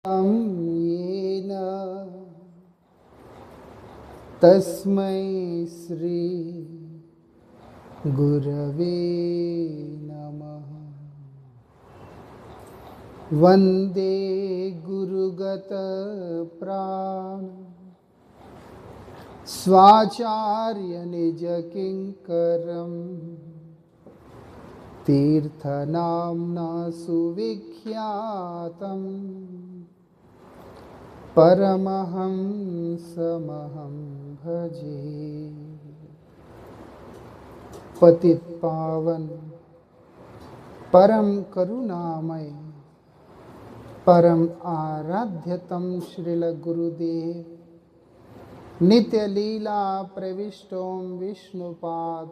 येन तस्मै श्री गुरवे नमः। वन्दे गुरुगत प्राण स्वाचार्य निज किंकरं तीर्थनाम्ना सुविख्यातं परमहंसमहं भजे। पतित पावन परम करुणामय परम आराध्यतम श्रील गुरुदेव नित्य लीला प्रविष्टों विष्णुपाद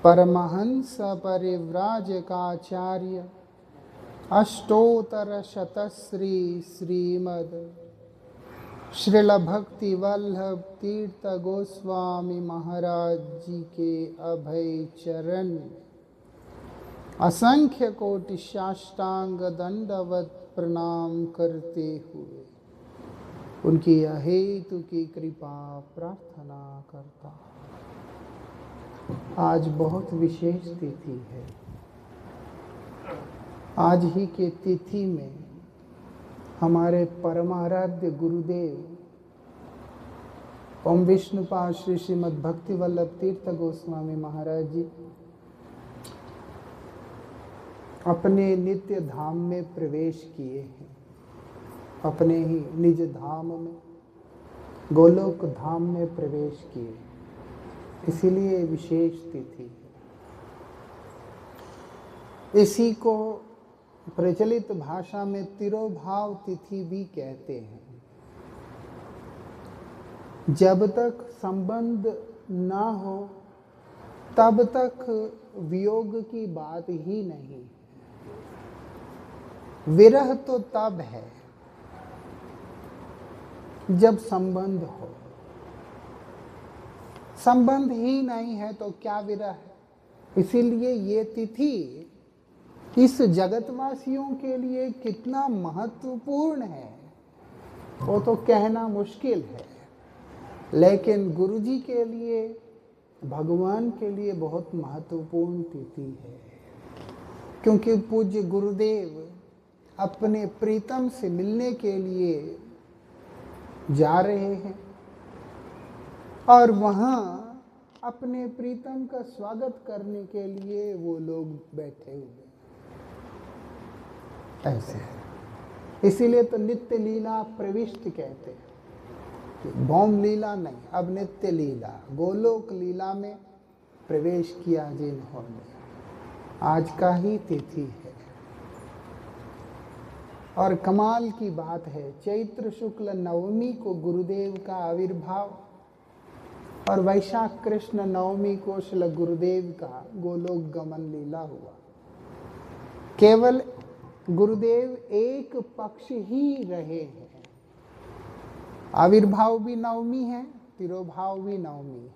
परमहंस परिव्राजकाचार्य अष्टोत्तर शतश्री श्रीमद श्रील भक्ति वल्लभ तीर्थ गोस्वामी महाराज जी के अभय चरण असंख्य कोटि साष्टांग दंडवत प्रणाम करते हुए उनकी अहेतु की कृपा प्रार्थना करता। आज बहुत विशेष तिथि है। आज ही के तिथि में हमारे परमाराध्य गुरुदेव ओम विष्णुपाद श्री श्रीमद् भक्ति वल्लभ तीर्थ गोस्वामी महाराज जी अपने नित्य धाम में प्रवेश किए हैं। अपने ही निज धाम में गोलोक धाम में प्रवेश किए, इसीलिए विशेष तिथि है। इसी को प्रचलित भाषा में तिरोभाव तिथि भी कहते हैं। जब तक संबंध ना हो तब तक वियोग की बात ही नहीं। विरह तो तब है जब संबंध हो। संबंध ही नहीं है तो क्या विरह है। इसीलिए ये तिथि इस जगतवासियों के लिए कितना महत्वपूर्ण है वो तो कहना मुश्किल है, लेकिन गुरुजी के लिए, भगवान के लिए बहुत महत्वपूर्ण तिथि है। क्योंकि पूज्य गुरुदेव अपने प्रीतम से मिलने के लिए जा रहे हैं और वहाँ अपने प्रीतम का स्वागत करने के लिए वो लोग बैठे हुए ऐसे है। इसीलिए तो नित्य लीला प्रविष्ट कहते हैं कि भौम लीला नहीं, अब नित्य लीला गोलोक लीला में प्रवेश किया जिन्होंने। आज का ही तिथि है और कमाल की बात है, चैत्र शुक्ल नवमी को गुरुदेव का आविर्भाव और वैशाख कृष्ण नवमी को श्री गुरुदेव का गोलोक गमन लीला हुआ। केवल गुरुदेव एक पक्ष ही रहे हैं। आविर्भाव भी नवमी है, तिरोभाव भी नवमी है।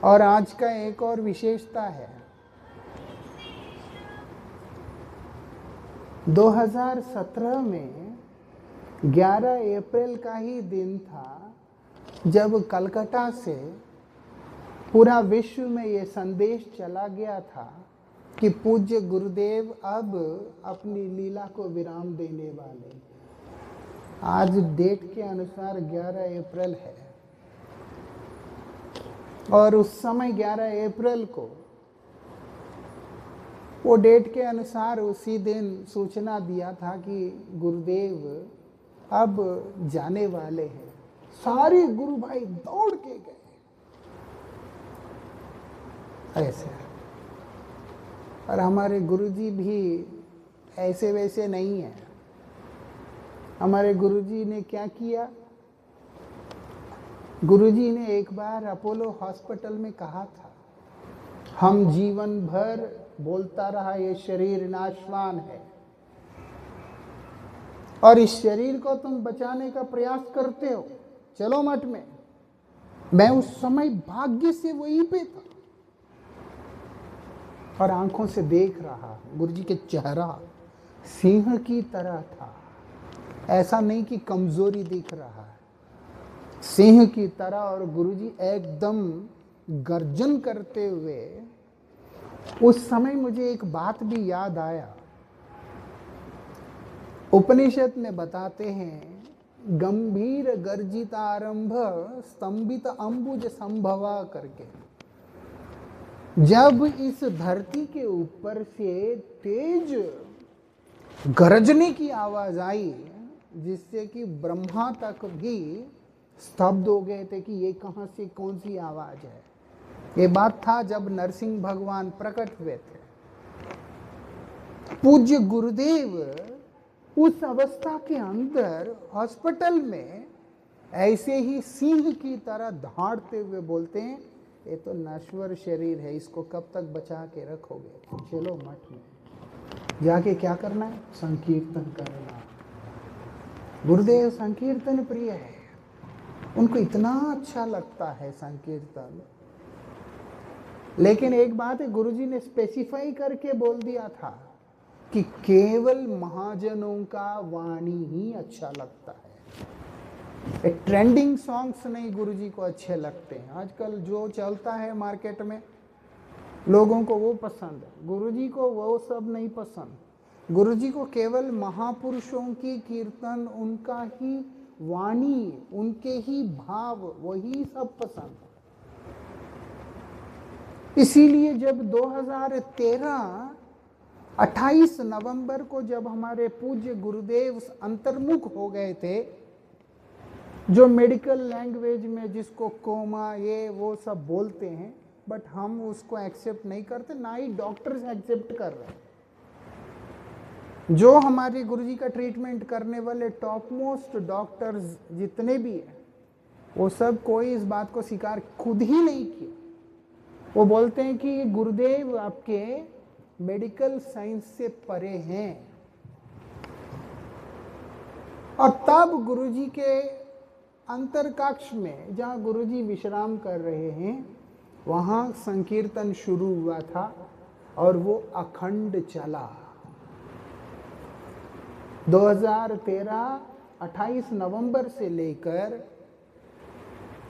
और आज का एक और विशेषता है, 2017 में 11 अप्रैल का ही दिन था जब कलकत्ता से पूरा विश्व में ये संदेश चला गया था कि पूज्य गुरुदेव अब अपनी लीला को विराम देने वाले। आज डेट के अनुसार 11 अप्रैल है और उस समय 11 अप्रैल को वो डेट के अनुसार उसी दिन सूचना दिया था कि गुरुदेव अब जाने वाले हैं। सारे गुरु भाई दौड़ के गए ऐसे। और हमारे गुरुजी भी ऐसे वैसे नहीं है। हमारे गुरुजी ने क्या किया, गुरुजी ने एक बार अपोलो हॉस्पिटल में कहा था, हम जीवन भर बोलता रहा ये शरीर नाशवान है और इस शरीर को तुम बचाने का प्रयास करते हो, चलो मठ में। मैं उस समय भाग्य से वहीं पे था और आंखों से देख रहा गुरुजी के चेहरा सिंह की तरह था। ऐसा नहीं कि कमजोरी दिख रहा है, सिंह की तरह। और गुरुजी एकदम गर्जन करते हुए, उस समय मुझे एक बात भी याद आया। उपनिषद में बताते हैं, गंभीर गर्जितारंभ स्तंभित अंबुज संभवा करके। जब इस धरती के ऊपर से तेज गरजने की आवाज आई, जिससे कि ब्रह्मा तक भी स्तब्ध हो गए थे कि ये कहां से कौन सी आवाज है। ये बात था जब नरसिंह भगवान प्रकट हुए थे। पूज्य गुरुदेव उस अवस्था के अंदर हॉस्पिटल में ऐसे ही सिंह की तरह दहाड़ते हुए बोलते हैं, ये तो नश्वर शरीर है, इसको कब तक बचा के रखोगे, चलो मठ में जाके क्या करना है, संकीर्तन करना। गुरुदेव संकीर्तन प्रिय है, उनको इतना अच्छा लगता है संकीर्तन। लेकिन एक बात है, गुरुजी ने स्पेसिफाई करके बोल दिया था कि केवल महाजनों का वाणी ही अच्छा लगता है। एक ट्रेंडिंग सॉन्ग्स नहीं गुरुजी को अच्छे लगते हैं। आजकल जो चलता है मार्केट में, लोगों को वो पसंद है, गुरुजी को वो सब नहीं पसंद। गुरुजी को केवल महापुरुषों की कीर्तन, उनका ही वाणी, उनके ही भाव, वही सब पसंद है। इसीलिए जब 2013 28 नवंबर को जब हमारे पूज्य गुरुदेव अंतर्मुख हो गए थे, जो मेडिकल लैंग्वेज में जिसको कोमा ये वो सब बोलते हैं, बट हम उसको एक्सेप्ट नहीं करते, ना ही डॉक्टर्स एक्सेप्ट कर रहे हैं। जो हमारे गुरुजी का ट्रीटमेंट करने वाले टॉप मोस्ट डॉक्टर्स जितने भी हैं, वो सब कोई इस बात को स्वीकार खुद ही नहीं किया। वो बोलते हैं कि गुरुदेव आपके मेडिकल साइंस से परे हैं। और तब गुरुजी के अंतरकक्ष में, जहाँ गुरुजी विश्राम कर रहे हैं, वहाँ संकीर्तन शुरू हुआ था और वो अखंड चला। 2013 28 नवंबर से लेकर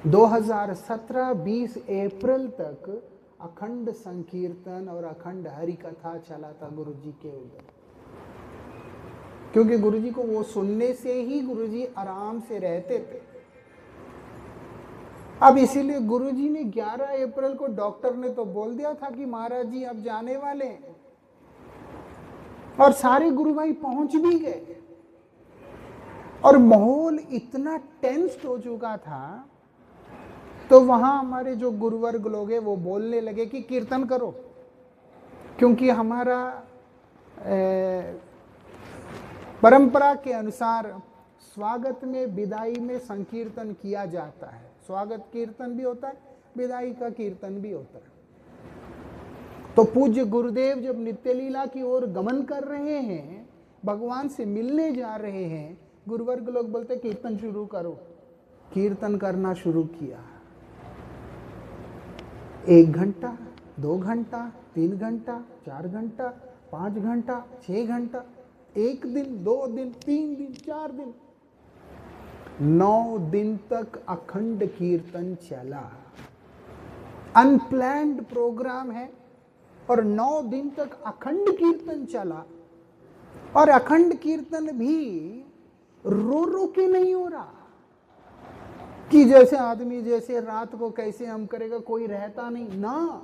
2017 20 अप्रैल तक अखंड संकीर्तन और अखंड हरि कथा चला था गुरुजी के उधर। क्योंकि गुरुजी को वो सुनने से ही गुरुजी आराम से रहते थे। अब इसीलिए गुरुजी ने 11 अप्रैल को, डॉक्टर ने तो बोल दिया था कि महाराज जी अब जाने वाले हैं, और सारे गुरु भाई पहुंच भी गए और माहौल इतना टेंस्ड हो चुका था। तो वहां हमारे जो गुरुवर्ग लोग हैं वो बोलने लगे कि कीर्तन करो, क्योंकि हमारा परंपरा के अनुसार स्वागत में, विदाई में संकीर्तन किया जाता है। स्वागत कीर्तन भी होता है, विदाई का कीर्तन भी होता है। तो पूज्य गुरुदेव जब नित्य लीला की ओर गमन कर रहे हैं, भगवान से मिलने जा रहे हैं, गुरुवर्ग लोग बोलते कीर्तन शुरू करो। कीर्तन करना शुरू किया। 1 घंटा, 2 घंटा, 3 घंटा, 4 घंटा, 5 घंटा, 6 घंटा, 1 दिन, 2 दिन, 3 दिन, 4 दिन, 9 दिन तक अखंड कीर्तन चला। अनप्लैन्ड प्रोग्राम है और 9 दिन तक अखंड कीर्तन चला। और अखंड कीर्तन भी रो रो के नहीं हो रहा कि जैसे आदमी जैसे रात को कैसे हम करेगा, कोई रहता नहीं ना।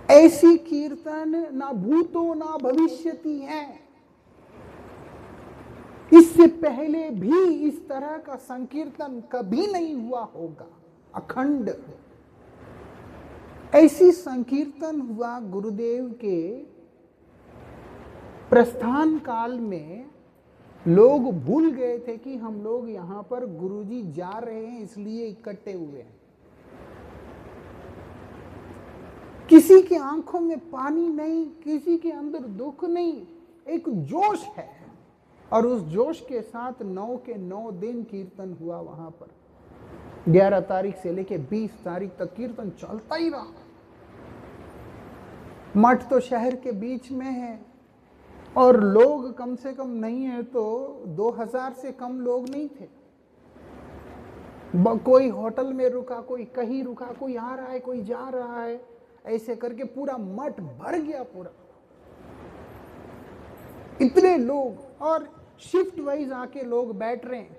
ऐसी कीर्तन ना भूतो ना भविष्यति है। इससे पहले भी इस तरह का संकीर्तन कभी नहीं हुआ होगा। अखंड ऐसी संकीर्तन हुआ गुरुदेव के प्रस्थान काल में। लोग भूल गए थे कि हम लोग यहां पर गुरुजी जा रहे हैं, इसलिए इकट्ठे हुए हैं। किसी की आंखों में पानी नहीं, किसी के अंदर दुख नहीं, एक जोश है। और उस जोश के साथ 9 के 9 दिन कीर्तन हुआ वहां पर। 11 तारीख से लेके 20 तारीख तक कीर्तन चलता ही रहा। मठ तो शहर के बीच में है, और लोग कम से कम नहीं है तो 2000 से कम लोग नहीं थे। कोई होटल में रुका, कोई कहीं रुका, कोई आ रहा है, कोई जा रहा है, ऐसे करके पूरा मठ भर गया पूरा। इतने लोग, और शिफ्ट वाइज आके लोग बैठ रहे हैं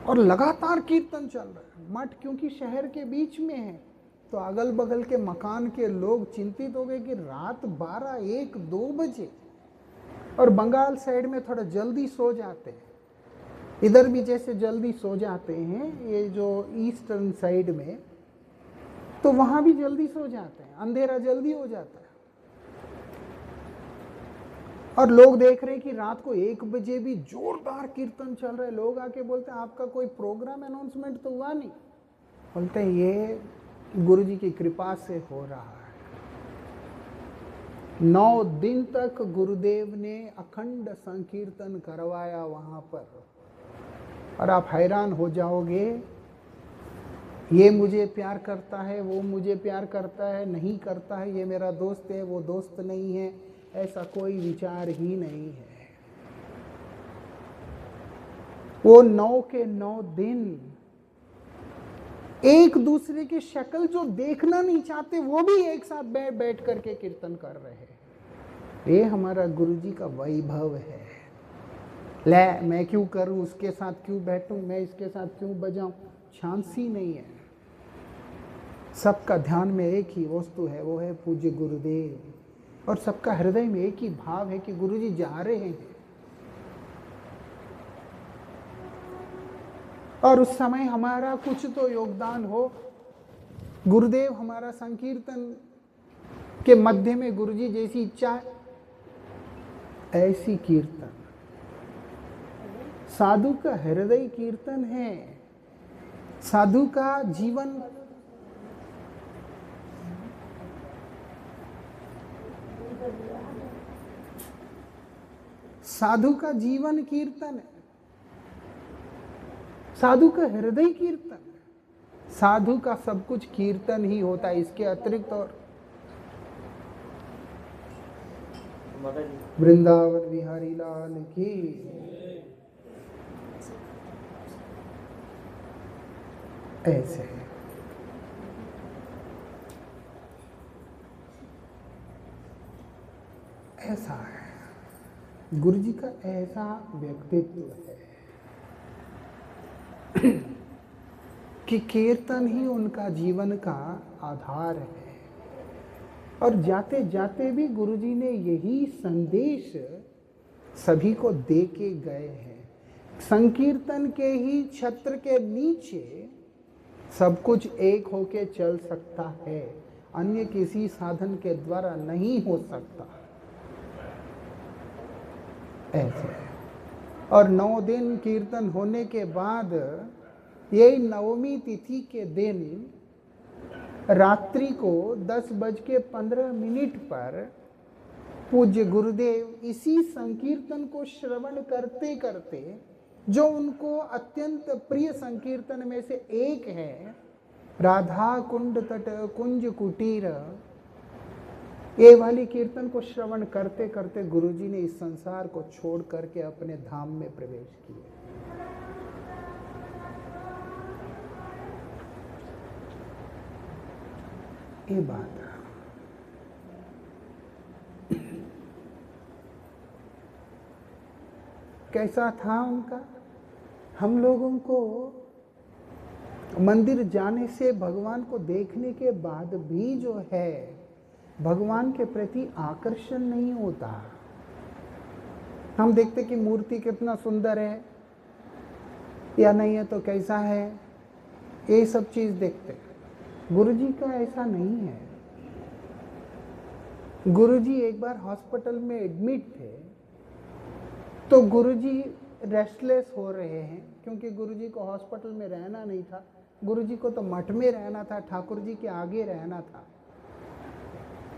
और लगातार कीर्तन चल रहा है। मठ क्योंकि शहर के बीच में है तो अगल बगल के मकान के लोग चिंतित हो गए कि रात 12, 1, 2 बजे, और बंगाल साइड में थोड़ा जल्दी सो जाते हैं, इधर भी जैसे जल्दी सो जाते हैं ये जो ईस्टर्न साइड में, तो वहां भी जल्दी सो जाते हैं, अंधेरा जल्दी हो जाता है। और लोग देख रहे हैं कि रात को 1 बजे भी जोरदार कीर्तन चल रहा है। लोग आके बोलते हैं आपका कोई प्रोग्राम अनाउंसमेंट तो हुआ नहीं? बोलते हैं ये गुरु जी की कृपा से हो रहा है। 9 दिन तक गुरुदेव ने अखंड संकीर्तन करवाया वहां पर, और आप हैरान हो जाओगे, ये मुझे प्यार करता है, वो मुझे प्यार करता है, नहीं करता है, ये मेरा दोस्त है, वो दोस्त नहीं है, ऐसा कोई विचार ही नहीं है। वो 9 के 9 दिन एक दूसरे की शक्ल जो देखना नहीं चाहते वो भी एक साथ बैठ करके कीर्तन कर रहे हैं। ये हमारा गुरुजी का वैभव है। ले मैं क्यों करूं, उसके साथ क्यों बैठूं, मैं इसके साथ क्यों बजाऊं, चांस ही नहीं है। सबका ध्यान में एक ही वस्तु है, वो है पूज्य गुरुदेव, और सबका हृदय में एक ही भाव है कि गुरुजी जा रहे हैं। और उस समय हमारा कुछ तो योगदान हो। गुरुदेव हमारा संकीर्तन के मध्य में गुरुजी जैसी इच्छा ऐसी कीर्तन, साधु का हृदय कीर्तन है। साधु का जीवन कीर्तन है, साधु का हृदय कीर्तन है। साधु का सब कुछ कीर्तन ही होता है, इसके अतिरिक्त। और वृंदावन बिहारी लाल की। ऐसे ऐसा है गुरुजी का, ऐसा व्यक्तित्व है कि कीर्तन ही उनका जीवन का आधार है। और जाते जाते भी गुरुजी ने यही संदेश सभी को दे के गए हैं। संकीर्तन के ही छत्र के नीचे सब कुछ एक होके चल सकता है, अन्य किसी साधन के द्वारा नहीं हो सकता। ऐसे। और 9 दिन कीर्तन होने के बाद यही 9वीं तिथि के दिन रात्रि को 10:15 पर पूज्य गुरुदेव इसी संकीर्तन को श्रवण करते करते, जो उनको अत्यंत प्रिय संकीर्तन में से एक है, राधा कुंड तट कुंज कुटीर, ये वाली कीर्तन को श्रवण करते करते गुरुजी ने इस संसार को छोड़ करके अपने धाम में प्रवेश किया। ये बात है। कैसा था उनका? हम लोगों को मंदिर जाने से, भगवान को देखने के बाद भी जो है भगवान के प्रति आकर्षण नहीं होता। हम देखते कि मूर्ति कितना सुंदर है या नहीं है, तो कैसा है, ये सब चीज देखते। गुरुजी का ऐसा नहीं है। गुरुजी एक बार हॉस्पिटल में एडमिट थे, तो गुरुजी रेस्टलेस हो रहे हैं, क्योंकि गुरुजी को हॉस्पिटल में रहना नहीं था, गुरुजी को तो मठ में रहना था, ठाकुर जी के आगे रहना था।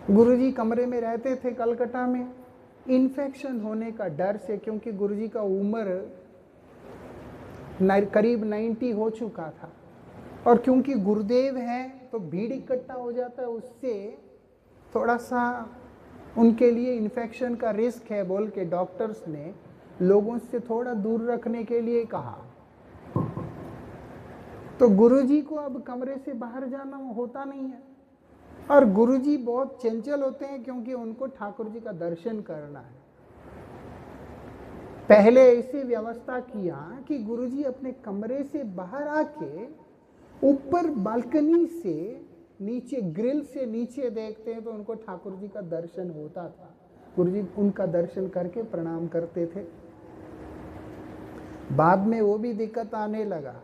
गुरुजी कमरे में रहते थे कलकत्ता में, इन्फेक्शन होने का डर से, क्योंकि गुरुजी का उम्र करीब 90 हो चुका था, और क्योंकि गुरुदेव हैं तो भीड़ इकट्ठा हो जाता है, उससे थोड़ा सा उनके लिए इन्फेक्शन का रिस्क है बोल के डॉक्टर्स ने लोगों से थोड़ा दूर रखने के लिए कहा। तो गुरुजी को अब कमरे से बाहर जाना होता नहीं है, और गुरुजी बहुत चंचल होते हैं क्योंकि उनको ठाकुर जी का दर्शन करना है। पहले ऐसी व्यवस्था किया कि गुरुजी अपने कमरे से बाहर आके ऊपर बालकनी से नीचे, ग्रिल से नीचे देखते हैं तो उनको ठाकुर जी का दर्शन होता था। गुरुजी उनका दर्शन करके प्रणाम करते थे। बाद में वो भी दिक्कत आने लगा,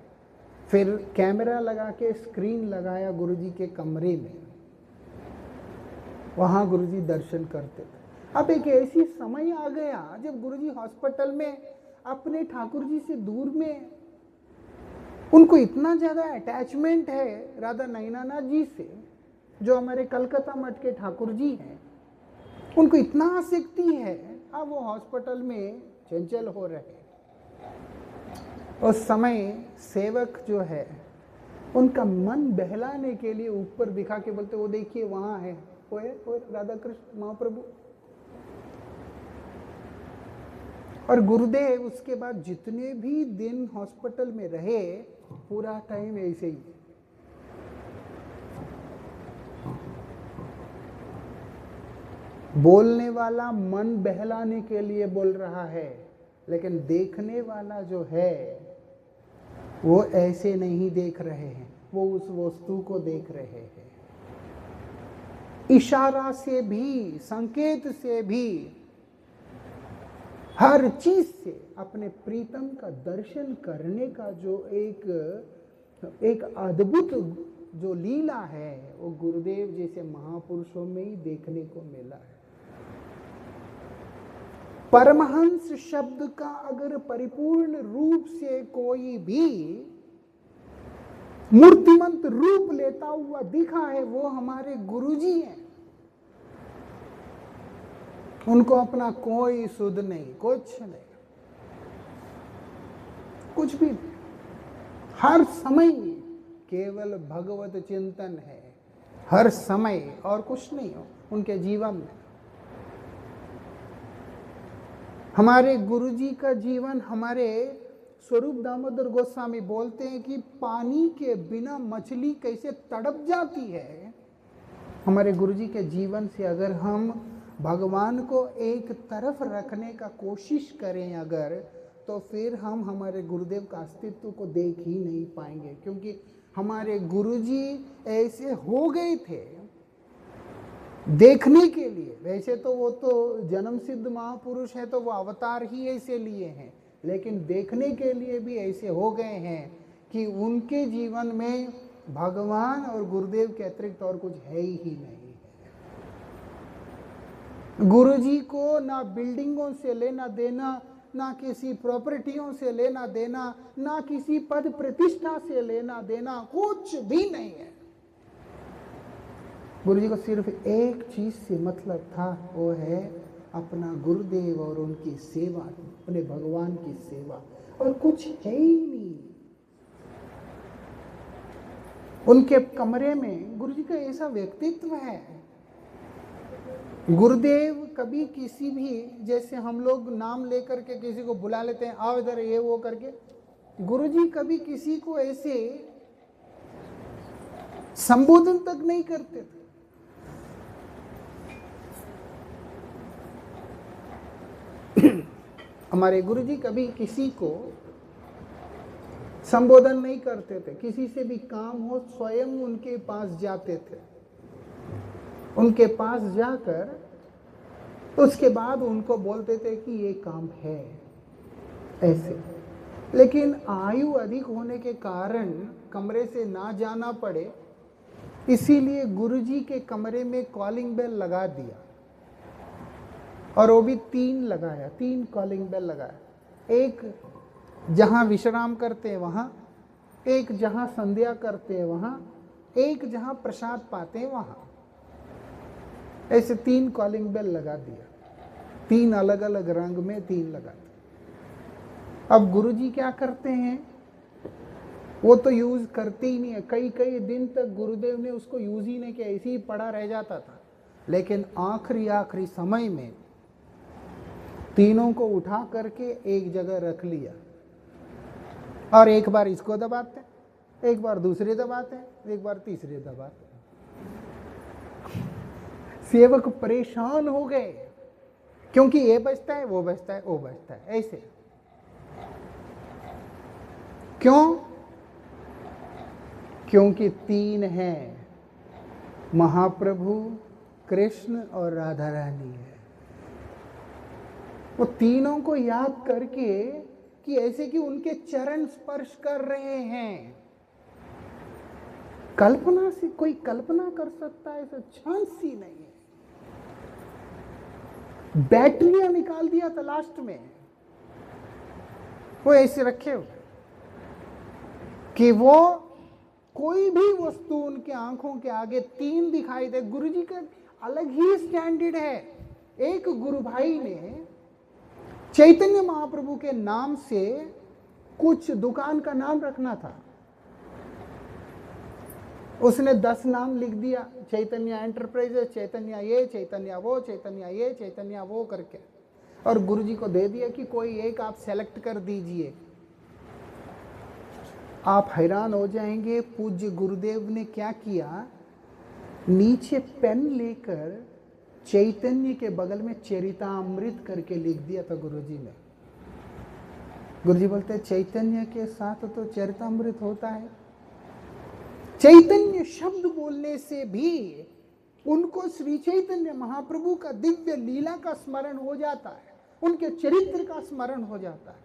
फिर कैमरा लगा के स्क्रीन लगाया गुरुजी के कमरे में, वहां गुरुजी दर्शन करते थे। अब एक ऐसी समय आ गया जब गुरुजी हॉस्पिटल में अपने ठाकुर जी से दूर में, उनको इतना ज्यादा अटैचमेंट है राधा नयनानाथ जी से, जो हमारे कलकत्ता मठ के ठाकुर जी हैं, उनको इतना आसक्ति है। अब वो हॉस्पिटल में चंचल हो रहे। उस समय सेवक जो है उनका मन बहलाने के लिए ऊपर दिखा के बोलते, वो देखिए वहां है, वो है राधा कृष्ण महाप्रभु। और गुरुदेव उसके बाद जितने भी दिन हॉस्पिटल में रहे, पूरा टाइम ऐसे ही। बोलने वाला मन बहलाने के लिए बोल रहा है, लेकिन देखने वाला जो है वो ऐसे नहीं देख रहे हैं, वो उस वस्तु को देख रहे हैं। इशारा से भी, संकेत से भी, हर चीज से अपने प्रीतम का दर्शन करने का जो एक अद्भुत जो लीला है, वो गुरुदेव जैसे महापुरुषों में ही देखने को मिला है। परमहंस शब्द का अगर परिपूर्ण रूप से कोई भी मूर्तिमंत रूप लेता हुआ दिखा है, वो हमारे गुरुजी हैं। उनको अपना कोई सुध नहीं, कुछ नहीं, कुछ भी नहीं। हर समय केवल भगवत चिंतन है, हर समय, और कुछ नहीं हो उनके जीवन में। हमारे गुरुजी का जीवन, हमारे स्वरूप दामोदर गोस्वामी बोलते हैं कि पानी के बिना मछली कैसे तड़प जाती है। हमारे गुरुजी के जीवन से अगर हम भगवान को एक तरफ रखने का कोशिश करें अगर, तो फिर हम हमारे गुरुदेव का अस्तित्व को देख ही नहीं पाएंगे, क्योंकि हमारे गुरुजी ऐसे हो गए थे देखने के लिए। वैसे तो वो तो जन्म सिद्ध महापुरुष है, तो वो अवतार ही ऐसे लिए हैं, लेकिन देखने के लिए भी ऐसे हो गए हैं कि उनके जीवन में भगवान और गुरुदेव के अतिरिक्त और कुछ है ही नहीं। गुरुजी को ना बिल्डिंगों से लेना देना, ना किसी प्रॉपर्टियों से लेना देना, ना किसी पद प्रतिष्ठा से लेना देना, कुछ भी नहीं है। गुरुजी को सिर्फ एक चीज से मतलब था, वो है अपना गुरुदेव और उनकी सेवा, अपने भगवान की सेवा, और कुछ है ही नहीं। उनके कमरे में गुरुजी का ऐसा व्यक्तित्व है। गुरुदेव कभी किसी भी, जैसे हम लोग नाम लेकर के किसी को बुला लेते हैं, आओ इधर, ये वो करके, गुरुजी कभी किसी को ऐसे संबोधन तक नहीं करते थे। हमारे गुरुजी कभी किसी को संबोधन नहीं करते थे। किसी से भी काम हो, स्वयं उनके पास जाते थे। उनके पास जाकर उसके बाद उनको बोलते थे कि ये काम है, ऐसे। लेकिन आयु अधिक होने के कारण कमरे से ना जाना पड़े, इसीलिए गुरुजी के कमरे में कॉलिंग बेल लगा दिया, और वो भी 3 लगाया, 3 कॉलिंग बेल लगाया। एक जहां विश्राम करते हैं वहां, एक जहां संध्या करते हैं वहां, एक जहां प्रसाद पाते हैं वहां। ऐसे 3 कॉलिंग बेल लगा दिया, 3 अलग अलग रंग में 3 लगा दिया। अब गुरुजी क्या करते हैं, वो तो यूज करते ही नहीं है। कई कई दिन तक गुरुदेव ने उसको यूज ही नहीं किया, ऐसे ही पड़ा रह जाता था। लेकिन आखिरी समय में तीनों को उठा करके एक जगह रख लिया, और एक बार इसको दबाते, एक बार दूसरे दबाते, एक बार तीसरे दबाते। सेवक परेशान हो गए, क्योंकि ये बजता है, वो बजता है, वो बजता है, ऐसे। क्यों? क्योंकि तीन हैं, महाप्रभु, कृष्ण और राधा रानी है। वो तीनों को याद करके कि ऐसे कि उनके चरण स्पर्श कर रहे हैं, कल्पना से कोई कल्पना कर सकता है? ऐसा चांस ही नहीं है। बैटरियां निकाल दिया था लास्ट में, वो ऐसे रखे हुए कि वो कोई भी वस्तु उनके आंखों के आगे तीन दिखाई दे। गुरुजी का अलग ही स्टैंडर्ड है। एक गुरु भाई ने चैतन्य महाप्रभु के नाम से कुछ दुकान का नाम रखना था, उसने 10 नाम लिख दिया, चैतन्य एंटरप्राइजेस, चैतन्य ये, चैतन्य वो, चैतन्य ये, चैतन्य वो करके, और गुरुजी को दे दिया कि कोई एक आप सेलेक्ट कर दीजिए। आप हैरान हो जाएंगे पूज्य गुरुदेव ने क्या किया, नीचे पेन लेकर चैतन्य के बगल में चरितामृत करके लिख दिया था गुरुजी ने। गुरुजी बोलते चैतन्य के साथ तो चरितामृत होता है। चैतन्य शब्द बोलने से भी उनको श्री चैतन्य महाप्रभु का दिव्य लीला का स्मरण हो जाता है, उनके चरित्र का स्मरण हो जाता है।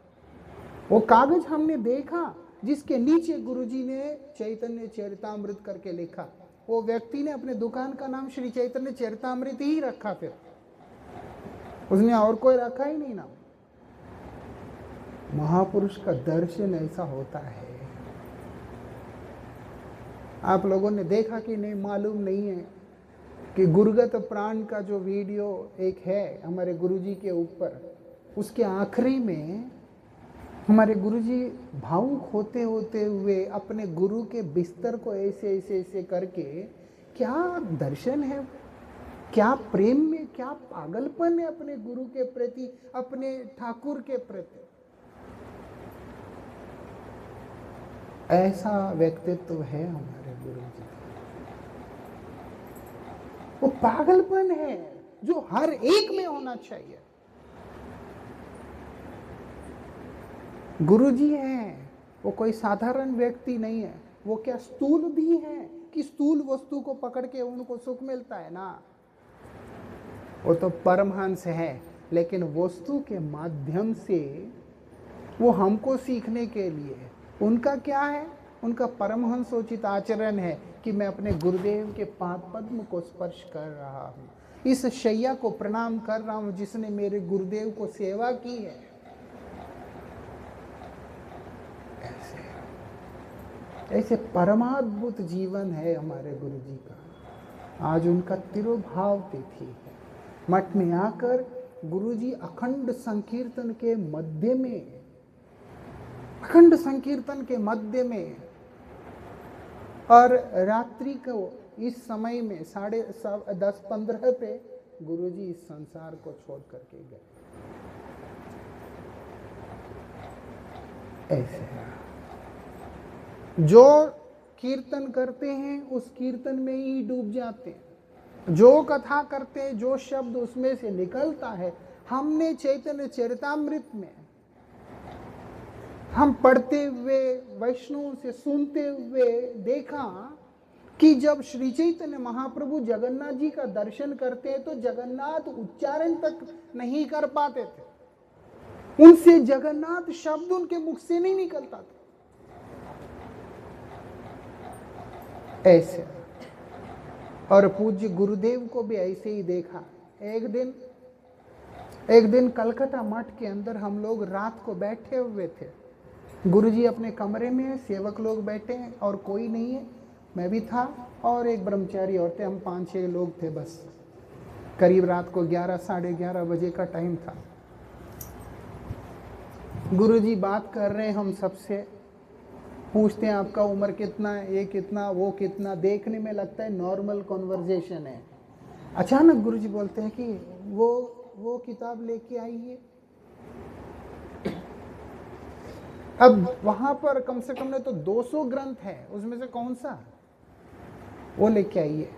वो कागज हमने देखा जिसके नीचे गुरुजी ने चैतन्य चरितामृत करके लिखा, वो व्यक्ति ने अपने दुकान का नाम श्री चैतन्य चरितामृत ही रखा, फिर उसने और कोई रखा ही नहीं नाम। महापुरुष का दर्शन ऐसा होता है। आप लोगों ने देखा कि नहीं मालूम नहीं है कि गुरुगत प्राण का जो वीडियो एक है हमारे गुरुजी के ऊपर, उसके आखिरी में हमारे गुरुजी भावुक होते होते हुए अपने गुरु के बिस्तर को ऐसे ऐसे ऐसे करके, क्या दर्शन है, क्या प्रेम में क्या पागलपन है अपने गुरु के प्रति, अपने ठाकुर के प्रति। ऐसा व्यक्तित्व है हमारे गुरुजी। वो पागलपन है जो हर एक में होना चाहिए। गुरुजी हैं, वो कोई साधारण व्यक्ति नहीं है। वो क्या स्थूल भी है कि स्थूल वस्तु को पकड़ के उनको सुख मिलता है ना, वो तो परमहंस है, लेकिन वस्तु के माध्यम से वो हमको सीखने के लिए, उनका क्या है, उनका परमहंसोचित आचरण है कि मैं अपने गुरुदेव के पाद पद्म को स्पर्श कर रहा हूँ, इस शैया को प्रणाम कर रहा हूँ जिसने मेरे गुरुदेव को सेवा की है। ऐसे परमाद्भुत जीवन है हमारे गुरुजी का। आज उनका तिरुभाव तिथि है। मठ में आकर गुरुजी अखंड संकीर्तन के मध्य में, अखंड संकीर्तन के मध्य में, और रात्रि को इस समय में 10:15 पे गुरुजी इस संसार को छोड़ करके गए। ऐसे जो कीर्तन करते हैं उस कीर्तन में ही डूब जाते हैं, जो कथा करते हैं, जो शब्द उसमें से निकलता है। हमने चैतन्य चरितामृत में हम पढ़ते हुए, वैष्णव से सुनते हुए देखा कि जब श्री चैतन्य महाप्रभु जगन्नाथ जी का दर्शन करते हैं तो जगन्नाथ उच्चारण तक नहीं कर पाते थे, उनसे जगन्नाथ शब्द उनके मुख से नहीं निकलता था। ऐसे, और पूज्य गुरुदेव को भी ऐसे ही देखा। एक दिन कलकत्ता मठ के अंदर हम लोग रात को बैठे हुए थे। गुरुजी अपने कमरे में, सेवक लोग बैठे हैं और कोई नहीं है, मैं भी था और एक ब्रह्मचारी और थे। हम 5-6 लोग थे बस। करीब रात को 11, 11:30 बजे का टाइम था। गुरुजी बात कर रहे हैं हम सबसे, पूछते हैं आपका उम्र कितना है, ये कितना, वो कितना। देखने में लगता है नॉर्मल कॉन्वर्जेशन है, अचानक गुरुजी बोलते हैं कि वो किताब लेके आइए। अब वहां पर कम से कम तो 200 ग्रंथ है, उसमें से कौन सा वो लेके आइए।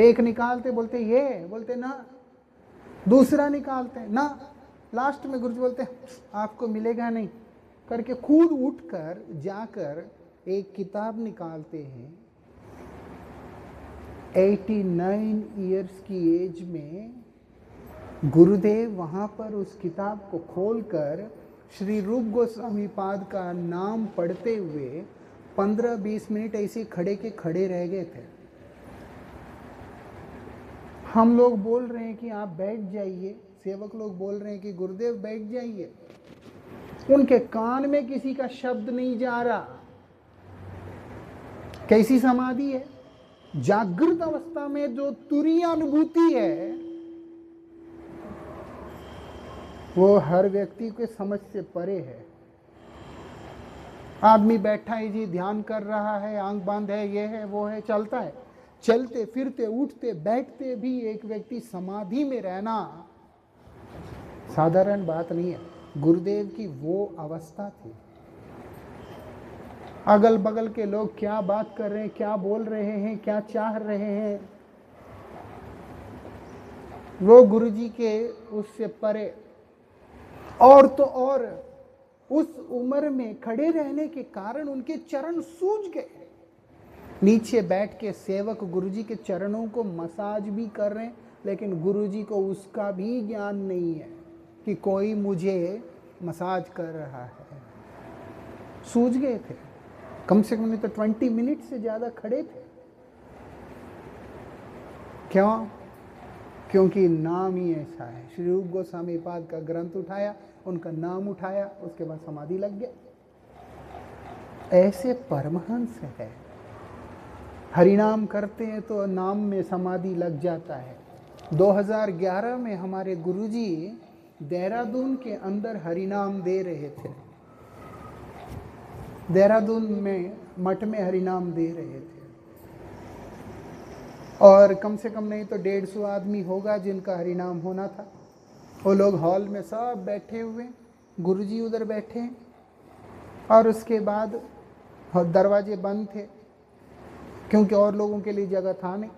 एक निकालते बोलते ये, बोलते ना, दूसरा निकालते ना, लास्ट में गुरुजी बोलते आपको मिलेगा नहीं करके खुद उठकर जाकर एक किताब निकालते हैं। 89 इयर्स की एज में गुरुदेव वहां पर उस किताब को खोलकर श्री रूप गोस्वामी पाद का नाम पढ़ते हुए 15-20 मिनट ऐसे खड़े के खड़े रह गए थे। हम लोग बोल रहे हैं कि आप बैठ जाइए, सेवक लोग बोल रहे हैं कि गुरुदेव बैठ जाइए, उनके कान में किसी का शब्द नहीं जा रहा। कैसी समाधि है? जागृत अवस्था में जो तुरीय अनुभूति है वो हर व्यक्ति के समझ से परे है। आदमी बैठा है जी, ध्यान कर रहा है, आंख बंद है, ये है वो है, चलता है, चलते फिरते उठते बैठते भी एक व्यक्ति समाधि में रहना साधारण बात नहीं है। गुरुदेव की वो अवस्था थी। अगल बगल के लोग क्या बात कर रहे हैं, क्या बोल रहे हैं, क्या चाह रहे हैं, वो गुरुजी के उससे परे। और तो और उस उम्र में खड़े रहने के कारण उनके चरण सूज गए। नीचे बैठ के सेवक गुरुजी के चरणों को मसाज भी कर रहे हैं, लेकिन गुरुजी को उसका भी ज्ञान नहीं है कि कोई मुझे मसाज कर रहा है। सूज गए थे, कम से कम नहीं तो 20 मिनट से ज्यादा खड़े थे। क्यों? क्योंकि नाम ही ऐसा है। श्री रूप गोस्वामी पाद का ग्रंथ उठाया, उनका नाम उठाया, उसके बाद समाधि लग गया। ऐसे परमहंस है, हरिनाम करते हैं तो नाम में समाधि लग जाता है। 2011 में हमारे गुरुजी देहरादून के अंदर हरिनाम दे रहे थे। देहरादून में मठ में हरिनाम दे रहे थे, और कम से कम नहीं तो 150 आदमी होगा जिनका हरिनाम होना था। वो लोग हॉल में सब बैठे हुए, गुरुजी उधर बैठे हैं, और उसके बाद दरवाजे बंद थे क्योंकि और लोगों के लिए जगह था नहीं।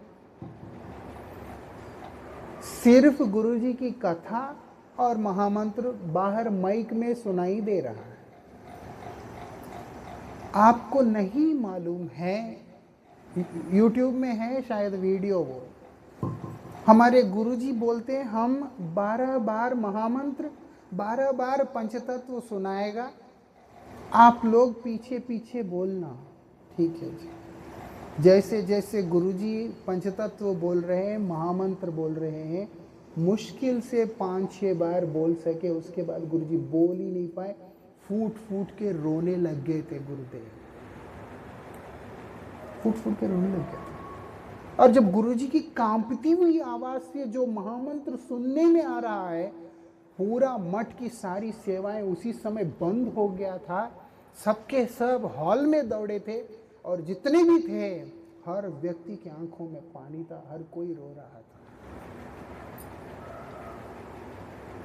सिर्फ गुरुजी की कथा और महामंत्र बाहर माइक में सुनाई दे रहा है। आपको नहीं मालूम है, YouTube में है शायद वीडियो, वो हमारे गुरुजी बोलते हैं हम 12 बार महामंत्र 12 बार पंचतत्व सुनाएगा, आप लोग पीछे पीछे बोलना, ठीक है जी। जैसे जैसे गुरुजी पंचतत्व बोल रहे हैं, महामंत्र बोल रहे हैं, मुश्किल से 5-6 बार बोल सके, उसके बाद गुरुजी बोल ही नहीं पाए, फूट फूट के रोने लग गए थे गुरुदेव, फूट फूट के रोने लग गए थे। और जब गुरुजी की कांपती हुई आवाज से जो महामंत्र सुनने में आ रहा है, पूरा मठ की सारी सेवाएं उसी समय बंद हो गया था। सबके सब हॉल में दौड़े थे, और जितने भी थे हर व्यक्ति की आंखों में पानी था, हर कोई रो रहा था।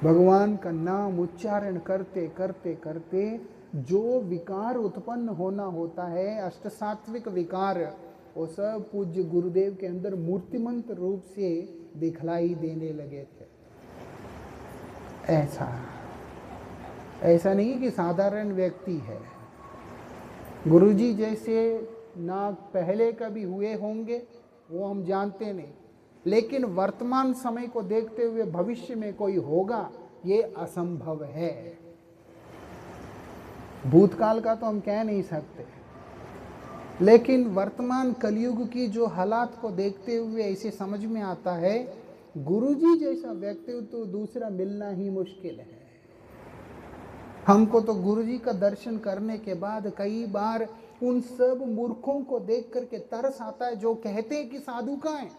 भगवान का नाम उच्चारण करते करते करते जो विकार उत्पन्न होना होता है, अष्ट सात्विक विकार, वो सब पूज्य गुरुदेव के अंदर मूर्तिमंत रूप से दिखलाई देने लगे थे। ऐसा नहीं कि साधारण व्यक्ति है। गुरुजी जैसे ना पहले कभी हुए होंगे वो हम जानते नहीं, लेकिन वर्तमान समय को देखते हुए भविष्य में कोई होगा ये असंभव है। भूतकाल का तो हम कह नहीं सकते, लेकिन वर्तमान कलयुग की जो हालात को देखते हुए ऐसे समझ में आता है गुरुजी जैसा व्यक्ति तो दूसरा मिलना ही मुश्किल है। हमको तो गुरुजी का दर्शन करने के बाद कई बार उन सब मूर्खों को देख करके तरस आता है जो कहते हैं कि साधु कहाँ हैं।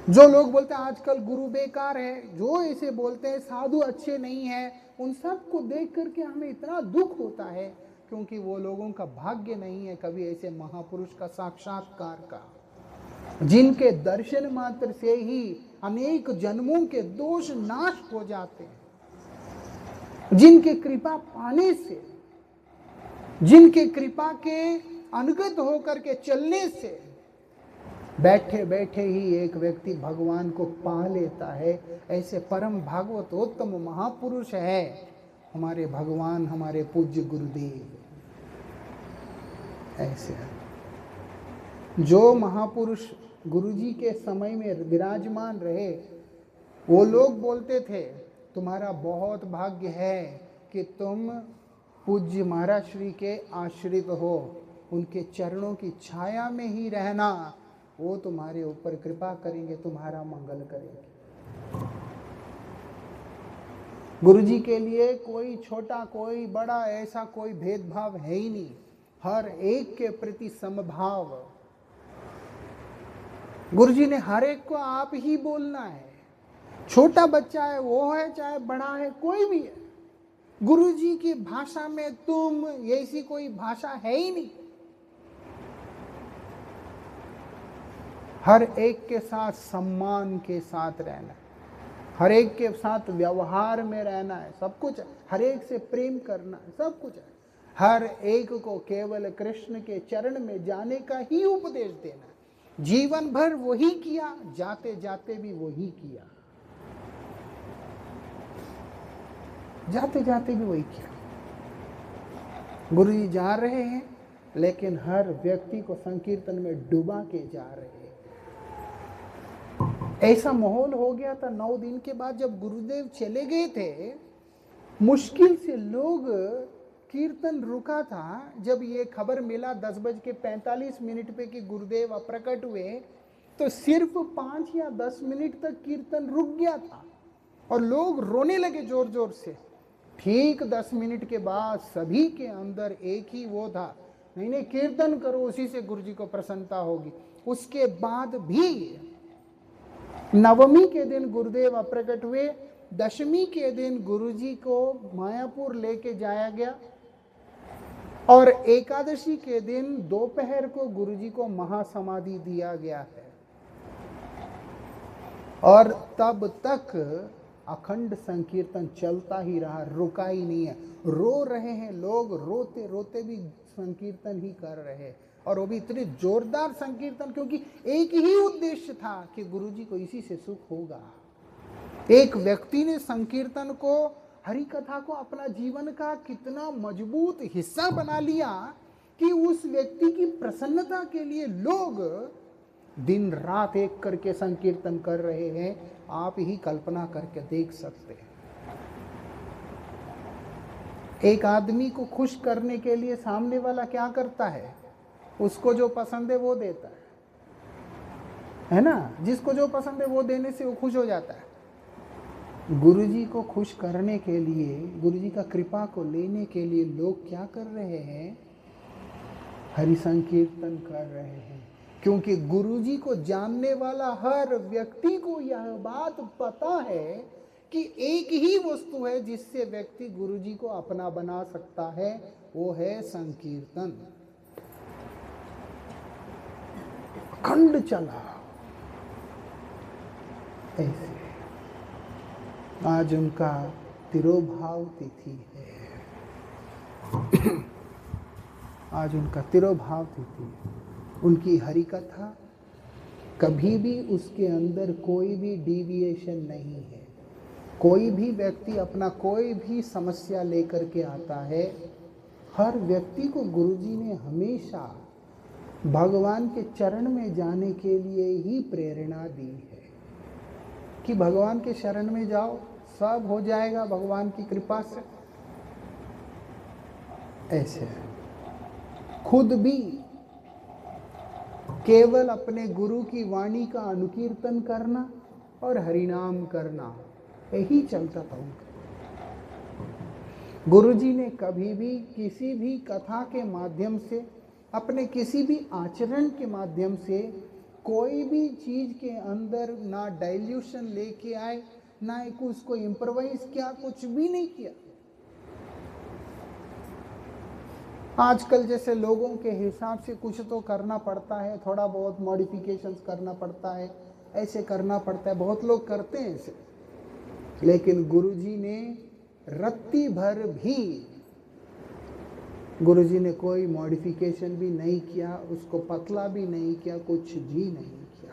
जो लोग बोलते हैं आजकल गुरु बेकार है, जो ऐसे बोलते हैं साधु अच्छे नहीं हैं, उन सब को देख करके हमें इतना दुख होता है, क्योंकि वो लोगों का भाग्य नहीं है कभी ऐसे महापुरुष का साक्षात्कार का। जिनके दर्शन मात्र से ही अनेक जन्मों के दोष नाश हो जाते हैं, जिनके कृपा पाने से, जिनके कृपा के अनुगत होकर के चलने से बैठे बैठे ही एक व्यक्ति भगवान को पा लेता है, ऐसे परम भागवतोत्तम महापुरुष है हमारे भगवान, हमारे पूज्य गुरुदेव। ऐसे जो महापुरुष गुरुजी के समय में विराजमान रहे, वो लोग बोलते थे तुम्हारा बहुत भाग्य है कि तुम पूज्य महाराज श्री के आश्रित हो, उनके चरणों की छाया में ही रहना, वो तुम्हारे ऊपर कृपा करेंगे, तुम्हारा मंगल करेंगे। गुरुजी के लिए कोई छोटा कोई बड़ा ऐसा कोई भेदभाव है ही नहीं, हर एक के प्रति समभाव। गुरुजी ने हर एक को आप ही बोलना है, छोटा बच्चा है वो है चाहे बड़ा है कोई भी है, गुरुजी की भाषा में तुम ऐसी कोई भाषा है ही नहीं। हर एक के साथ सम्मान के साथ रहना है, हर एक के साथ व्यवहार में रहना है, सब कुछ है, हर एक से प्रेम करना है, सब कुछ है। हर एक को केवल कृष्ण के चरण में जाने का ही उपदेश देना है। जीवन भर वही किया, जाते जाते भी वही किया, जाते जाते भी वही किया। गुरु जी जा रहे हैं लेकिन हर व्यक्ति को संकीर्तन में डुबा के जा रहे हैं। ऐसा माहौल हो गया था 9 दिन के बाद जब गुरुदेव चले गए थे, मुश्किल से लोग कीर्तन रुका था। जब ये खबर मिला 10:45 पे कि गुरुदेव अप्रकट हुए, तो सिर्फ 5 या 10 मिनट तक कीर्तन रुक गया था और लोग रोने लगे जोर जोर से। ठीक 10 मिनट के बाद सभी के अंदर एक ही वो था, नहीं नहीं कीर्तन करो, उसी से गुरुजी को प्रसन्नता होगी। उसके बाद भी नवमी के दिन गुरुदेव अप्रकट हुए, दशमी के दिन गुरुजी को मायापुर लेके जाया गया और एकादशी के दिन दोपहर को गुरुजी को महासमाधि दिया गया है। और तब तक अखंड संकीर्तन चलता ही रहा, रुका ही नहीं है। रो रहे हैं लोग, रोते रोते भी संकीर्तन ही कर रहे हैं, और वो भी इतने जोरदार संकीर्तन, क्योंकि एक ही उद्देश्य था कि गुरुजी को इसी से सुख होगा। एक व्यक्ति ने संकीर्तन को, हरि कथा को अपना जीवन का कितना मजबूत हिस्सा बना लिया कि उस व्यक्ति की प्रसन्नता के लिए लोग दिन रात एक करके संकीर्तन कर रहे हैं। आप ही कल्पना करके देख सकते हैं। एक आदमी को खुश करने के लिए सामने वाला क्या करता है? उसको जो पसंद है वो देता है ना? जिसको जो पसंद है वो देने से वो खुश हो जाता है। गुरुजी को खुश करने के लिए, गुरुजी का कृपा को लेने के लिए लोग क्या कर रहे हैं? हरि संकीर्तन कर रहे हैं, क्योंकि गुरुजी को जानने वाला हर व्यक्ति को यह बात पता है कि एक ही वस्तु है जिससे व्यक्ति गुरुजी को अपना बना सकता है, वो है संकीर्तन। अखंड चला ऐसे। आज उनका तिरोभाव तिथि है। आज उनका तिरोभाव तिथि है। उनकी हरि कथा कभी भी उसके अंदर कोई भी डिविएशन नहीं है। कोई भी व्यक्ति अपना कोई भी समस्या लेकर के आता है, हर व्यक्ति को गुरुजी ने हमेशा भगवान के चरण में जाने के लिए ही प्रेरणा दी है कि भगवान के शरण में जाओ, सब हो जाएगा भगवान की कृपा से। ऐसे खुद भी केवल अपने गुरु की वाणी का अनुकीर्तन करना और हरिनाम करना, यही चलता था उनका। गुरुजी ने कभी भी किसी भी कथा के माध्यम से, अपने किसी भी आचरण के माध्यम से कोई भी चीज के अंदर ना डाइल्यूशन लेके आए, ना एक उसको इम्प्रोवाइज किया, कुछ भी नहीं किया। आजकल जैसे लोगों के हिसाब से कुछ तो करना पड़ता है, थोड़ा बहुत मॉडिफिकेशंस करना पड़ता है, ऐसे करना पड़ता है, बहुत लोग करते हैं ऐसे। लेकिन गुरुजी ने रत्ती भर भी गुरुजी ने कोई मॉडिफिकेशन भी नहीं किया, उसको पतला भी नहीं किया, कुछ भी नहीं किया।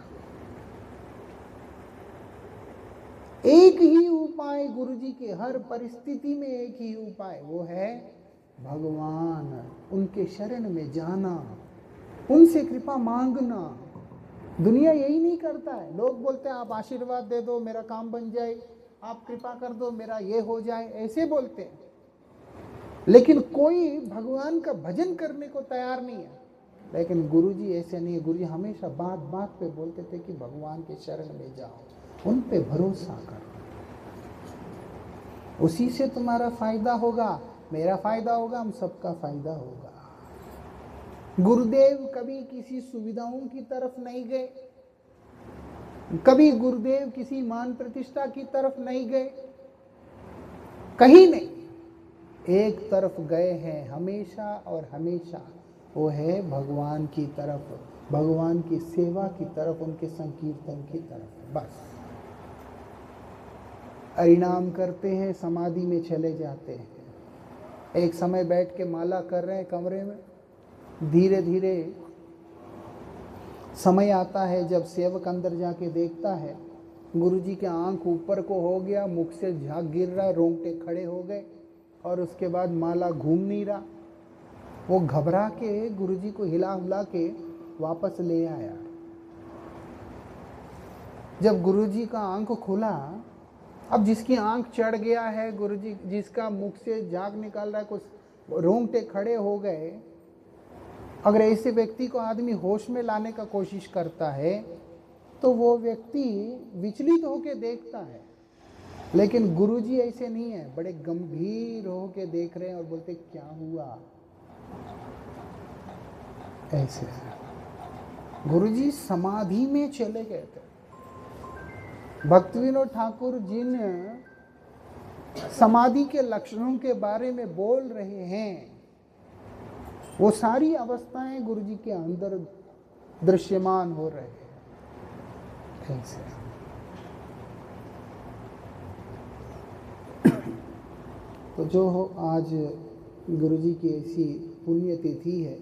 एक ही उपाय गुरुजी के हर परिस्थिति में, एक ही उपाय, वो है भगवान, उनके शरण में जाना, उनसे कृपा मांगना। दुनिया यही नहीं करता है। लोग बोलते हैं आप आशीर्वाद दे दो मेरा काम बन जाए, आप कृपा कर दो मेरा ये हो जाए, ऐसे बोलते हैं। लेकिन कोई भगवान का भजन करने को तैयार नहीं है। लेकिन गुरुजी ऐसे नहीं है। गुरुजी हमेशा बात बात पे बोलते थे कि भगवान के शरण में जाओ, उन पे भरोसा करो, उसी से तुम्हारा फायदा होगा, मेरा फायदा होगा, हम सबका फायदा होगा। गुरुदेव कभी किसी सुविधाओं की तरफ नहीं गए, कभी गुरुदेव किसी मान प्रतिष्ठा की तरफ नहीं गए, कहीं नहीं। एक तरफ गए हैं हमेशा और हमेशा, वो है भगवान की तरफ, भगवान की सेवा की तरफ, उनके संकीर्तन की तरफ। बस हरिनाम करते हैं, समाधि में चले जाते हैं। एक समय बैठ के माला कर रहे हैं कमरे में, धीरे धीरे समय आता है जब सेवक अंदर जाके देखता है गुरुजी के आंख ऊपर को हो गया, मुख से झाग गिर रहा है, रोंगटे खड़े हो गए, और उसके बाद माला घूम नहीं रहा। वो घबरा के गुरुजी को हिला हुला के वापस ले आया। जब गुरुजी का आंख खुला, अब जिसकी आंख चढ़ गया है, गुरुजी जिसका मुख से झाग निकाल रहा है, कुछ रोंगटे खड़े हो गए, अगर ऐसे व्यक्ति को आदमी होश में लाने का कोशिश करता है तो वो व्यक्ति विचलित होकर देखता है। लेकिन गुरुजी ऐसे नहीं है, बड़े गंभीर होकर देख रहे हैं और बोलते क्या हुआ। ऐसे गुरुजी समाधि में चले गए थे। भक्तविनोद ठाकुर जिन समाधि के लक्षणों के बारे में बोल रहे हैं, वो सारी अवस्थाएं गुरुजी के अंदर दृश्यमान हो रहे हैं। ऐसे तो जो हो, आज गुरुजी की ऐसी पुण्य तिथि है।